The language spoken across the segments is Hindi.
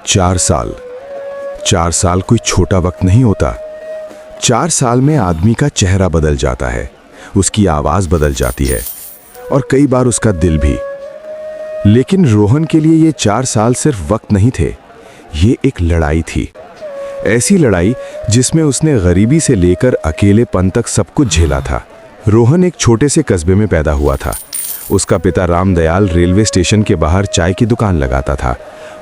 4 साल। 4 साल कोई छोटा वक्त नहीं होता। 4 साल में आदमी का चेहरा बदल जाता है, उसकी आवाज बदल जाती है और कई बार उसका दिल भी। लेकिन रोहन के लिए ये 4 साल सिर्फ वक्त नहीं थे, ये एक लड़ाई थी। ऐसी लड़ाई जिसमें उसने गरीबी से लेकर अकेलेपन तक सब कुछ झेला था। रोहन एक छोटे से कस्बे में पैदा हुआ था। उसका पिता रामदयाल रेलवे स्टेशन के बाहर चाय की दुकान लगाता था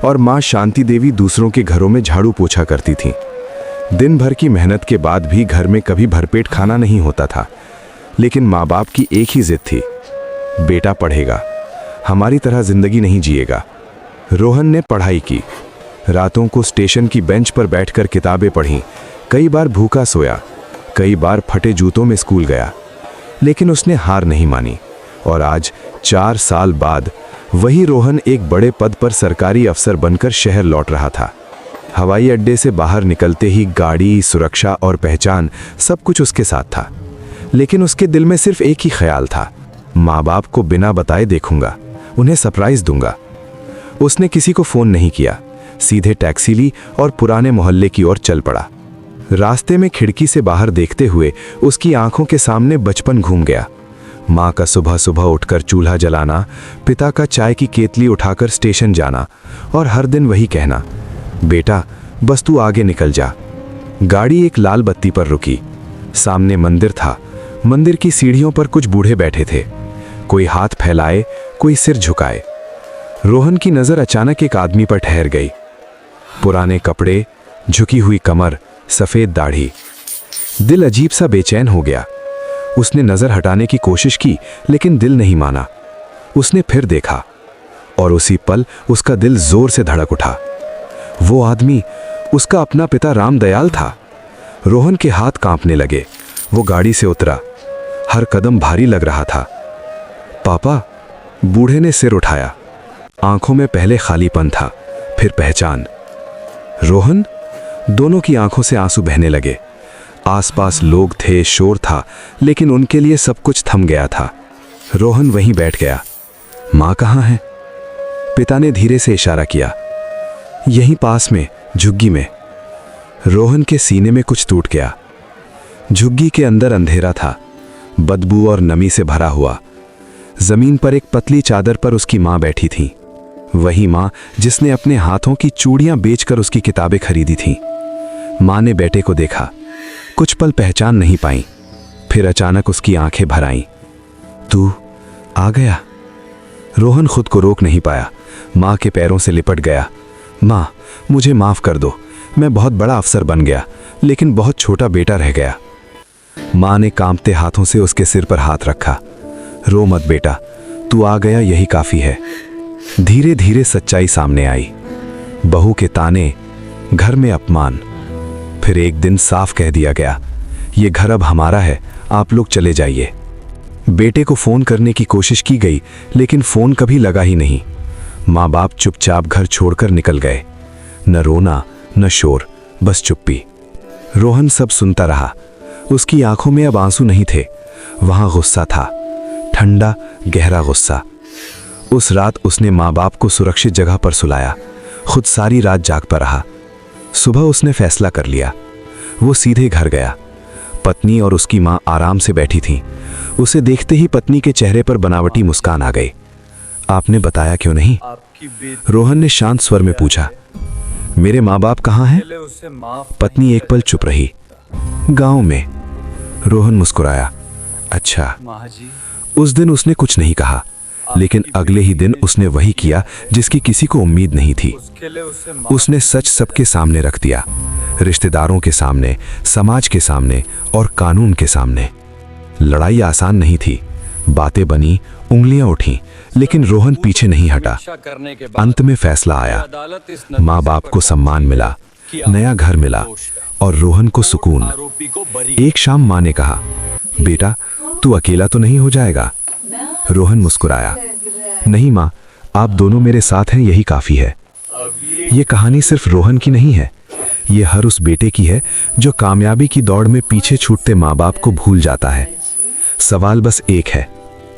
और माँ शांति देवी दूसरों के घरों में झाड़ू पोछा करती थीं। दिन भर की मेहनत के बाद भी घर में कभी भरपेट खाना नहीं होता था। लेकिन माँ बाप की एक ही जिद थी, बेटा पढ़ेगा, हमारी तरह जिंदगी नहीं जिएगा। रोहन ने पढ़ाई की, रातों को स्टेशन की बेंच पर बैठकर किताबें पढ़ीं। कई बार भूखा सोया, कई बार फटे जूतों में स्कूल गया, लेकिन उसने हार नहीं मानी। और आज 4 साल बाद वही रोहन एक बड़े पद पर सरकारी अफसर बनकर शहर लौट रहा था। हवाई अड्डे से बाहर निकलते ही गाड़ी, सुरक्षा और पहचान सब कुछ उसके साथ था। लेकिन उसके दिल में सिर्फ एक ही ख्याल था, माँ बाप को बिना बताए देखूंगा, उन्हें सरप्राइज दूंगा। उसने किसी को फोन नहीं किया, सीधे टैक्सी ली और पुराने मोहल्ले की ओर चल पड़ा। रास्ते में खिड़की से बाहर देखते हुए उसकी आंखों के सामने बचपन घूम गया। माँ का सुबह सुबह उठकर चूल्हा जलाना, पिता का चाय की केतली उठाकर स्टेशन जाना और हर दिन वही कहना, बेटा बस तू आगे निकल जा। गाड़ी एक लाल बत्ती पर रुकी। सामने मंदिर था। मंदिर की सीढ़ियों पर कुछ बूढ़े बैठे थे, कोई हाथ फैलाए, कोई सिर झुकाए। रोहन की नजर अचानक एक आदमी पर ठहर गई। पुराने कपड़े, झुकी हुई कमर, सफेद दाढ़ी। दिल अजीब सा बेचैन हो गया। उसने नजर हटाने की कोशिश की, लेकिन दिल नहीं माना। उसने फिर देखा और उसी पल उसका दिल जोर से धड़क उठा। वो आदमी उसका अपना पिता रामदयाल था। रोहन के हाथ कांपने लगे। वो गाड़ी से उतरा, हर कदम भारी लग रहा था। पापा, बूढ़े ने सिर उठाया। आंखों में पहले खालीपन था, फिर पहचान। रोहन, दोनों की आंखों से आंसू बहने लगे। आसपास लोग थे, शोर था, लेकिन उनके लिए सब कुछ थम गया था। रोहन वहीं बैठ गया। माँ कहाँ है? पिता ने धीरे से इशारा किया। यहीं पास में, झुग्गी में। रोहन के सीने में कुछ टूट गया। झुग्गी के अंदर अंधेरा था, बदबू और नमी से भरा हुआ। जमीन पर एक पतली चादर पर उसकी माँ बैठी थी। वही माँ जिसने अपने हाथों की चूड़ियां बेचकर उसकी किताबें खरीदी थीं। माँ ने बेटे को देखा, कुछ पल पहचान नहीं पाई, फिर अचानक उसकी आंखें भर आईं। तू आ गया? रोहन खुद को रोक नहीं पाया, माँ के पैरों से लिपट गया। माँ, मुझे माफ कर दो, मैं बहुत बड़ा अफसर बन गया, लेकिन बहुत छोटा बेटा रह गया। माँ ने कांपते हाथों से उसके सिर पर हाथ रखा। रो मत बेटा, तू आ गया यही काफी है। धीरे धीरे सच्चाई सामने आई। बहू के ताने, घर में अपमान। फिर एक दिन साफ कह दिया गया, ये घर अब हमारा है, आप लोग चले जाइए। बेटे को फोन करने की कोशिश की गई, लेकिन फोन कभी लगा ही नहीं। माँ बाप चुपचाप घर छोड़कर निकल गए। न रोना, न शोर, बस चुप्पी। रोहन सब सुनता रहा। उसकी आंखों में अब आंसू नहीं थे, वहां गुस्सा था, ठंडा गहरा गुस्सा। उस रात उसने माँ बाप को सुरक्षित जगह पर सुलाया, खुद सारी रात जाग पर रहा। सुबह उसने फैसला कर लिया, वो सीधे घर गया। पत्नी और उसकी माँ आराम से बैठी थीं। उसे देखते ही पत्नी के चेहरे पर बनावटी मुस्कान आ गई। आपने बताया क्यों नहीं? रोहन ने शांत स्वर में पूछा। मेरे माँ बाप कहाँ हैं? पत्नी एक पल चुप रही। गांव में। रोहन मुस्कुराया। अच्छा। उस दिन उसने कुछ नहीं कहा, लेकिन अगले ही दिन उसने वही किया जिसकी किसी को उम्मीद नहीं थी। उसने सच सबके सामने रख दिया, रिश्तेदारों के सामने, समाज के सामने और कानून के सामने। लड़ाई आसान नहीं थी, बातें बनी, उंगलियां उठी, लेकिन रोहन पीछे नहीं हटा। अंत में फैसला आया। माँ बाप को सम्मान मिला, नया घर मिला और रोहन को सुकून। एक शाम माँ ने कहा, बेटा तू अकेला तो नहीं हो जाएगा? रोहन मुस्कुराया। नहीं माँ, आप दोनों मेरे साथ हैं, यही काफी है। ये कहानी सिर्फ रोहन की नहीं है, ये हर उस बेटे की है जो कामयाबी की दौड़ में पीछे छूटते माँ बाप को भूल जाता है। सवाल बस एक है,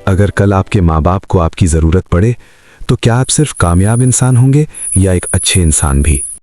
अगर कल आपके माँ बाप को आपकी जरूरत पड़े तो क्या आप सिर्फ कामयाब इंसान होंगे या एक अच्छे इंसान भी?